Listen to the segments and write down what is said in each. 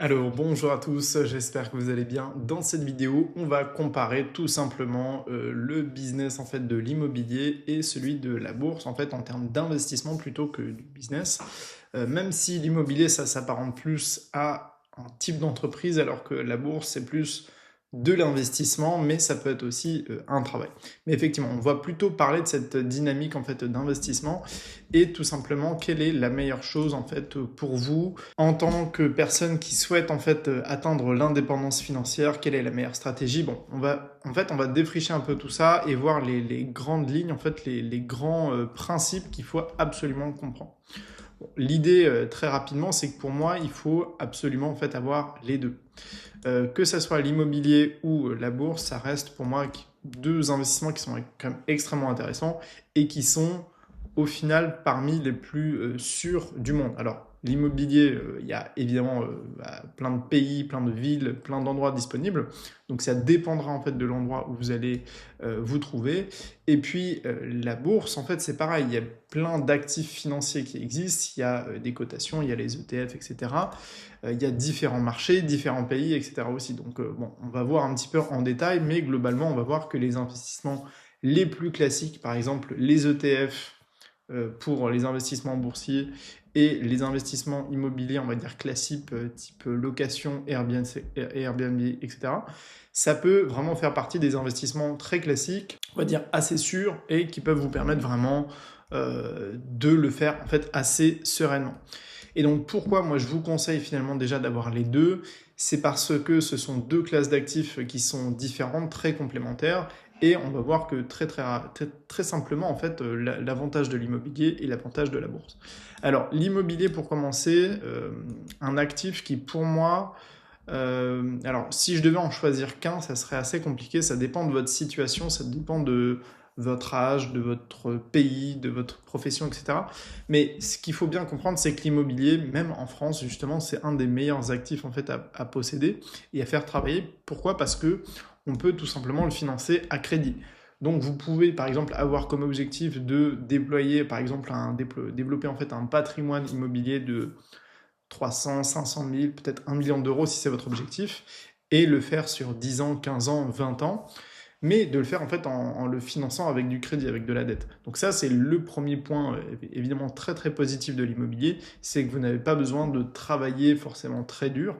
Alors bonjour à tous, j'espère que vous allez bien. Dans cette vidéo, on va comparer tout simplement le business en fait de l'immobilier et celui de la bourse en fait en termes d'investissement plutôt que du business. Même si l'immobilier ça s'apparente plus à un type d'entreprise alors que la bourse c'est plus de l'investissement, mais ça peut être aussi un travail. Mais effectivement, on va plutôt parler de cette dynamique en fait d'investissement et tout simplement quelle est la meilleure chose en fait pour vous en tant que personne qui souhaite en fait atteindre l'indépendance financière. Quelle est la meilleure stratégie? Bon, on va défricher un peu tout ça et voir les grandes lignes, en fait les grands principes qu'il faut absolument comprendre. Bon, l'idée très rapidement, c'est que pour moi, il faut absolument en fait avoir les deux. Que ça soit l'immobilier ou la bourse, ça reste pour moi deux investissements qui sont quand même extrêmement intéressants et qui sont au final parmi les plus sûrs du monde. Alors, l'immobilier, il y a évidemment plein de pays, plein de villes, plein d'endroits disponibles. Donc, ça dépendra en fait de l'endroit où vous allez vous trouver. Et puis, la bourse, en fait, c'est pareil. Il y a plein d'actifs financiers qui existent. Il y a des cotations, il y a les ETF, etc. Il y a différents marchés, différents pays, etc. aussi. Donc, bon, on va voir un petit peu en détail, mais globalement, on va voir que les investissements les plus classiques, par exemple les ETF pour les investissements boursiers et les investissements immobiliers, on va dire classiques, type location, Airbnb, etc. Ça peut vraiment faire partie des investissements très classiques, on va dire assez sûrs et qui peuvent vous permettre vraiment de le faire en fait assez sereinement. Et donc pourquoi moi je vous conseille finalement déjà d'avoir les deux? C'est parce que ce sont deux classes d'actifs qui sont différentes, très complémentaires, et on va voir que très simplement en fait l'avantage de l'immobilier et l'avantage de la bourse. Alors l'immobilier pour commencer, un actif qui pour moi, alors si je devais en choisir qu'un, ça serait assez compliqué, ça dépend de votre situation, ça dépend de votre âge, de votre pays, de votre profession, etc. Mais ce qu'il faut bien comprendre, c'est que l'immobilier, même en France, justement, c'est un des meilleurs actifs en fait à posséder et à faire travailler. Pourquoi? Parce que on peut tout simplement le financer à crédit. Donc vous pouvez par exemple avoir comme objectif de déployer, par exemple, développer en fait un patrimoine immobilier de 300, 500 000, peut-être 1 million d'euros si c'est votre objectif, et le faire sur 10 ans, 15 ans, 20 ans, mais de le faire en fait en le finançant avec du crédit, avec de la dette. Donc ça, c'est le premier point évidemment très très positif de l'immobilier, c'est que vous n'avez pas besoin de travailler forcément très dur,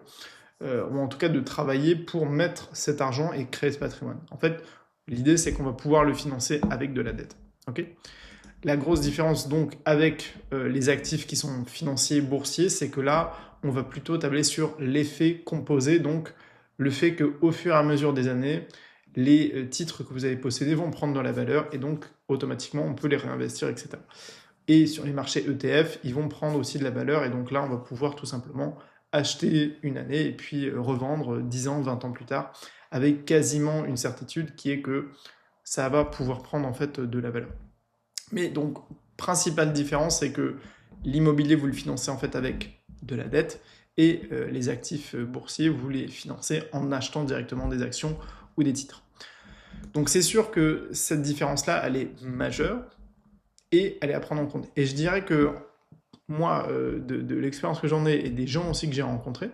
ou en tout cas de travailler pour mettre cet argent et créer ce patrimoine. En fait, l'idée c'est qu'on va pouvoir le financer avec de la dette. Ok. La grosse différence donc avec les actifs qui sont financiers boursiers, c'est que là, on va plutôt tabler sur l'effet composé, donc le fait qu'au fur et à mesure des années, les titres que vous avez possédés vont prendre de la valeur et donc automatiquement on peut les réinvestir, etc. Et sur les marchés ETF, ils vont prendre aussi de la valeur et donc là on va pouvoir tout simplement acheter une année et puis revendre 10 ans, 20 ans plus tard avec quasiment une certitude qui est que ça va pouvoir prendre en fait de la valeur. Mais donc, principale différence, c'est que l'immobilier, vous le financez en fait avec de la dette et les actifs boursiers, vous les financez en achetant directement des actions ou des titres. Donc c'est sûr que cette différence-là, elle est majeure et elle est à prendre en compte. Et je dirais que moi, de l'expérience que j'en ai et des gens aussi que j'ai rencontrés,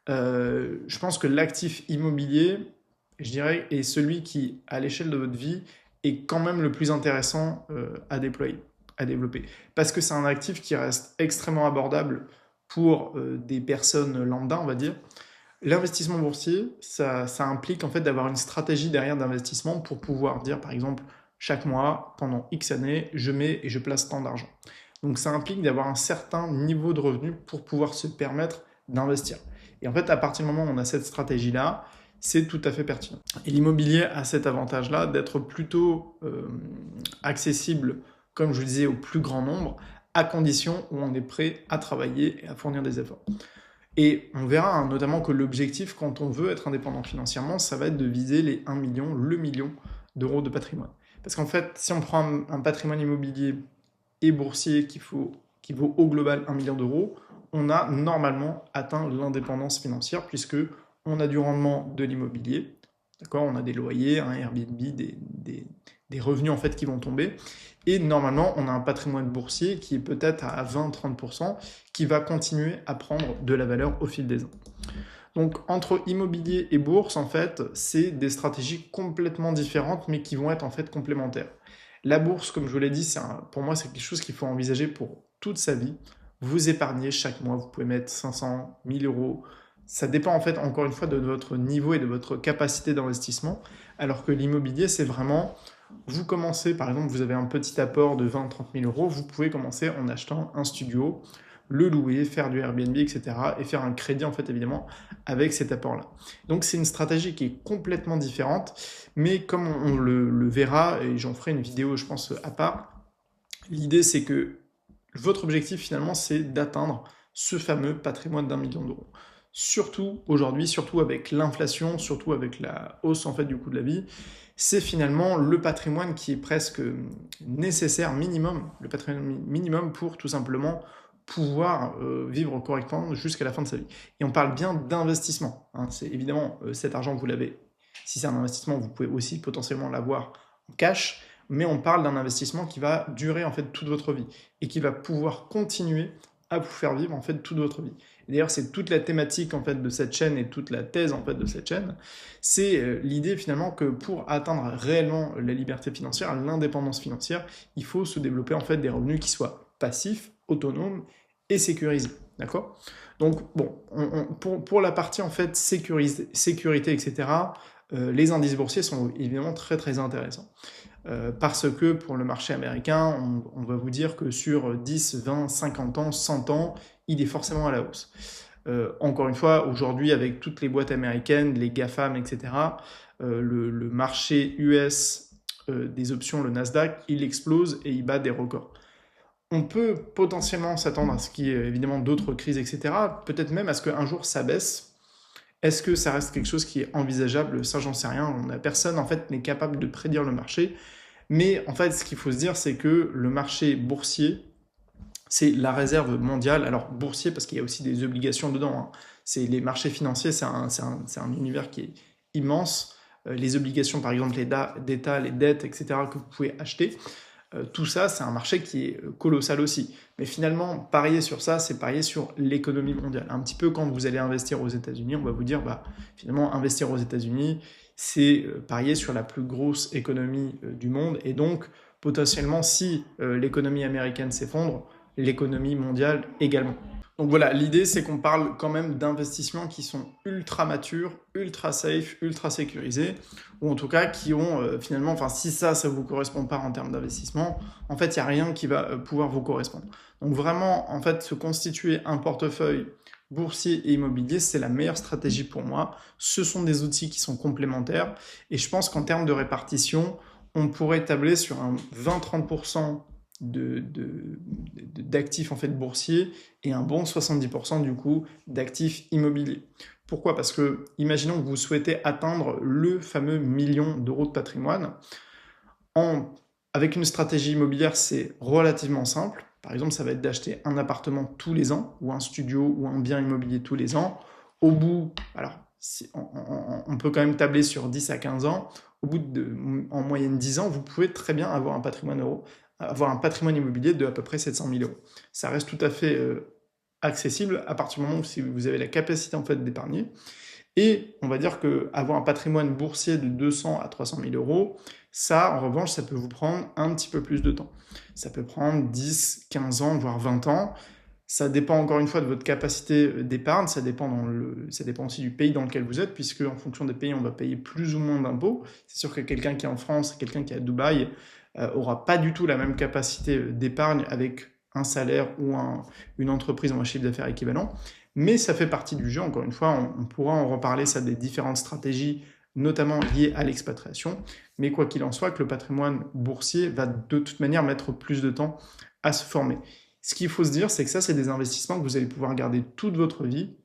je pense que l'actif immobilier, je dirais, est celui qui, à l'échelle de votre vie, est quand même le plus intéressant à déployer, à développer. Parce que c'est un actif qui reste extrêmement abordable pour des personnes lambda, on va dire. L'investissement boursier, ça implique en fait d'avoir une stratégie derrière d'investissement pour pouvoir dire, par exemple, chaque mois, pendant X années, je mets et je place tant d'argent. Donc ça implique d'avoir un certain niveau de revenu pour pouvoir se permettre d'investir. Et en fait, à partir du moment où on a cette stratégie-là, c'est tout à fait pertinent. Et l'immobilier a cet avantage-là d'être plutôt accessible, comme je le disais, au plus grand nombre, à condition où on est prêt à travailler et à fournir des efforts. Et on verra notamment que l'objectif, quand on veut être indépendant financièrement, ça va être de viser les 1 million, le million d'euros de patrimoine. Parce qu'en fait, si on prend un patrimoine immobilier et boursier qui vaut au global 1 million d'euros, on a normalement atteint l'indépendance financière puisque on a du rendement de l'immobilier, d'accord, on a des loyers, un Airbnb, des revenus en fait qui vont tomber, Et normalement, on a un patrimoine boursier qui est peut-être à 20-30%, qui va continuer à prendre de la valeur au fil des ans. Donc entre immobilier et bourse, en fait, c'est des stratégies complètement différentes, mais qui vont être en fait complémentaires. La bourse, comme je vous l'ai dit, pour moi, c'est quelque chose qu'il faut envisager pour toute sa vie. Vous épargnez chaque mois, vous pouvez mettre 500, 1000 euros. Ça dépend en fait, encore une fois, de votre niveau et de votre capacité d'investissement. Alors que l'immobilier, c'est vraiment, vous commencez, par exemple, vous avez un petit apport de 20-30 000 euros, vous pouvez commencer en achetant un studio, le louer, faire du Airbnb, etc. et faire un crédit, en fait, évidemment, avec cet apport-là. Donc, c'est une stratégie qui est complètement différente, mais comme on le verra, et j'en ferai une vidéo, je pense, à part, l'idée, c'est que votre objectif, finalement, c'est d'atteindre ce fameux patrimoine d'1 million d'euros. Surtout aujourd'hui, surtout avec l'inflation, surtout avec la hausse, en fait, du coût de la vie, c'est finalement le patrimoine qui est presque nécessaire, minimum, le patrimoine minimum pour tout simplement pouvoir vivre correctement jusqu'à la fin de sa vie. Et on parle bien d'investissement, hein. C'est évidemment cet argent, vous l'avez. Si c'est un investissement, vous pouvez aussi potentiellement l'avoir en cash, mais on parle d'un investissement qui va durer en fait toute votre vie et qui va pouvoir continuer à vous faire vivre en fait toute votre vie. Et d'ailleurs, c'est toute la thématique en fait de cette chaîne et toute la thèse en fait de cette chaîne. C'est l'idée finalement que pour atteindre réellement la liberté financière, l'indépendance financière, il faut se développer en fait des revenus qui soient passifs, autonomes et sécurisés. D'accord? Donc bon, pour la partie en fait sécurité, etc., les indices boursiers sont évidemment très très intéressants. Parce que pour le marché américain, on va vous dire que sur 10, 20, 50 ans, 100 ans, il est forcément à la hausse. Encore une fois, aujourd'hui, avec toutes les boîtes américaines, les GAFAM, etc., le marché US des options, le Nasdaq, il explose et il bat des records. On peut potentiellement s'attendre à ce qu'il y ait évidemment d'autres crises, etc., peut-être même à ce qu'un jour ça baisse. Est-ce que ça reste quelque chose qui est envisageable? Ça, j'en sais rien. Personne, en fait, n'est capable de prédire le marché. Mais en fait, ce qu'il faut se dire, c'est que le marché boursier, c'est la réserve mondiale. Alors, boursier, parce qu'il y a aussi des obligations dedans, hein. C'est les marchés financiers, c'est un univers qui est immense. Les obligations, par exemple, d'État, les dettes, etc., que vous pouvez acheter. Tout ça, c'est un marché qui est colossal aussi. Mais finalement, parier sur ça, c'est parier sur l'économie mondiale. Un petit peu quand vous allez investir aux États-Unis, on va vous dire, finalement, investir aux États-Unis, c'est parier sur la plus grosse économie du monde. Et donc, potentiellement, si l'économie américaine s'effondre, l'économie mondiale également. Donc voilà, l'idée c'est qu'on parle quand même d'investissements qui sont ultra matures, ultra safe, ultra sécurisés, ou en tout cas qui ont finalement, enfin si ça vous correspond pas en termes d'investissement, en fait il n'y a rien qui va pouvoir vous correspondre. Donc vraiment, en fait, se constituer un portefeuille boursier et immobilier, c'est la meilleure stratégie pour moi. Ce sont des outils qui sont complémentaires, et je pense qu'en termes de répartition, on pourrait tabler sur un 20-30% d'actifs en fait boursiers et un bon 70% du coup d'actifs immobiliers. Pourquoi? Parce que imaginons que vous souhaitez atteindre le fameux million d'euros de patrimoine. Avec une stratégie immobilière, c'est relativement simple. Par exemple, ça va être d'acheter un appartement tous les ans, ou un studio, ou un bien immobilier tous les ans. Au bout, alors on peut quand même tabler sur 10 à 15 ans. Au bout en moyenne 10 ans, vous pouvez très bien avoir un patrimoine immobilier de à peu près 700 000 euros. Ça reste tout à fait accessible à partir du moment où si vous avez la capacité en fait d'épargner. Et on va dire qu'avoir un patrimoine boursier de 200 à 300 000 euros, ça, en revanche, ça peut vous prendre un petit peu plus de temps. Ça peut prendre 10, 15 ans, voire 20 ans. Ça dépend encore une fois de votre capacité d'épargne, ça dépend aussi du pays dans lequel vous êtes, puisque en fonction des pays, on va payer plus ou moins d'impôts. C'est sûr que quelqu'un qui est en France, quelqu'un qui est à Dubaï, aura pas du tout la même capacité d'épargne avec un salaire ou une entreprise en un chiffre d'affaires équivalent. Mais ça fait partie du jeu, encore une fois, on pourra en reparler, ça, des différentes stratégies, notamment liées à l'expatriation. Mais quoi qu'il en soit, que le patrimoine boursier va de toute manière mettre plus de temps à se former. Ce qu'il faut se dire, c'est que ça, c'est des investissements que vous allez pouvoir garder toute votre vie,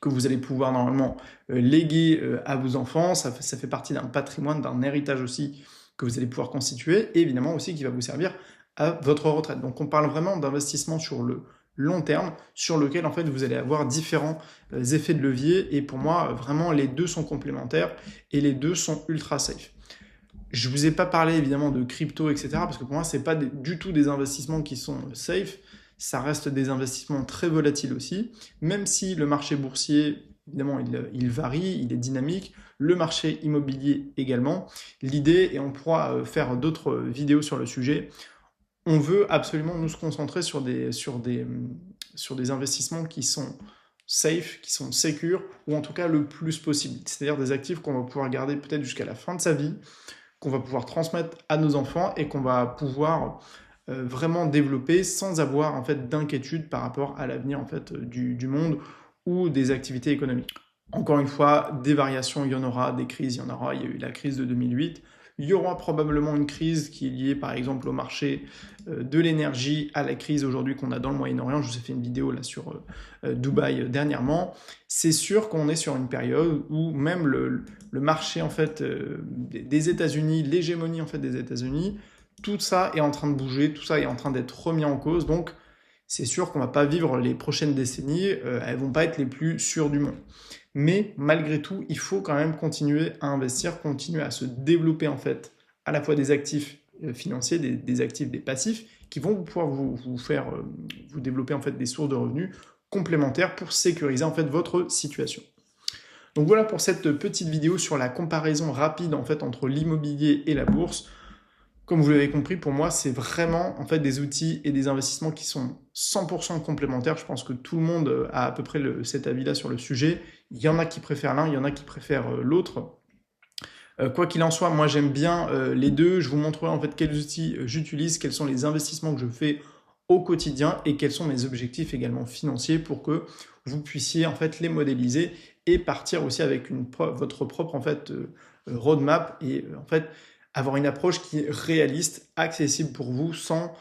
que vous allez pouvoir normalement léguer à vos enfants. Ça fait partie d'un patrimoine, d'un héritage aussi que vous allez pouvoir constituer, et évidemment aussi qui va vous servir à votre retraite. Donc on parle vraiment d'investissement sur le long terme, sur lequel en fait vous allez avoir différents effets de levier, et pour moi vraiment les deux sont complémentaires et les deux sont ultra safe. Je ne vous ai pas parlé évidemment de crypto, etc. parce que pour moi, ce n'est pas du tout des investissements qui sont safe. Ça reste des investissements très volatiles aussi. Même si le marché boursier, évidemment, il varie, il est dynamique. Le marché immobilier également. L'idée, et on pourra faire d'autres vidéos sur le sujet, on veut absolument nous se concentrer sur des investissements qui sont safe, qui sont sécures, ou en tout cas le plus possible. C'est-à-dire des actifs qu'on va pouvoir garder peut-être jusqu'à la fin de sa vie, qu'on va pouvoir transmettre à nos enfants et qu'on va pouvoir vraiment développer sans avoir en fait d'inquiétude par rapport à l'avenir en fait du monde ou des activités économiques. Encore une fois, des variations, il y en aura, des crises, il y en aura. Il y a eu la crise de 2008. Il y aura probablement une crise qui est liée par exemple au marché de l'énergie, à la crise aujourd'hui qu'on a dans le Moyen-Orient. Je vous ai fait une vidéo là sur Dubaï dernièrement. C'est sûr qu'on est sur une période où même le marché en fait des États-Unis, l'hégémonie en fait des États-Unis, tout ça est en train de bouger, tout ça est en train d'être remis en cause. Donc c'est sûr qu'on ne va pas vivre les prochaines décennies, elles ne vont pas être les plus sûres du monde. Mais malgré tout, il faut quand même continuer à investir, continuer à se développer en fait à la fois des actifs financiers, des actifs, des passifs, qui vont pouvoir vous faire vous développer en fait des sources de revenus complémentaires pour sécuriser en fait votre situation. Donc voilà pour cette petite vidéo sur la comparaison rapide en fait entre l'immobilier et la bourse. Comme vous l'avez compris, pour moi, c'est vraiment en fait des outils et des investissements qui sont 100% complémentaires. Je pense que tout le monde a à peu près cet avis-là sur le sujet. Il y en a qui préfèrent l'un, il y en a qui préfèrent l'autre. Quoi qu'il en soit, moi j'aime bien les deux. Je vous montrerai en fait quels outils j'utilise, quels sont les investissements que je fais au quotidien et quels sont mes objectifs également financiers pour que vous puissiez en fait les modéliser et partir aussi avec votre propre en fait roadmap et en fait avoir une approche qui est réaliste, accessible pour vous, sans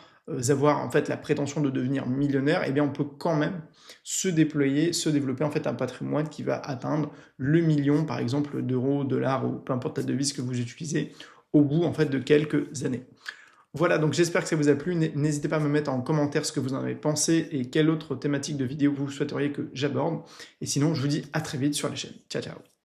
avoir en fait la prétention de devenir millionnaire. Eh bien, on peut quand même se déployer, se développer en fait un patrimoine qui va atteindre le million, par exemple, d'euros, dollars ou peu importe la devise que vous utilisez au bout en fait de quelques années. Voilà, donc j'espère que ça vous a plu. N'hésitez pas à me mettre en commentaire ce que vous en avez pensé et quelle autre thématique de vidéo vous souhaiteriez que j'aborde. Et sinon, je vous dis à très vite sur la chaîne. Ciao, ciao.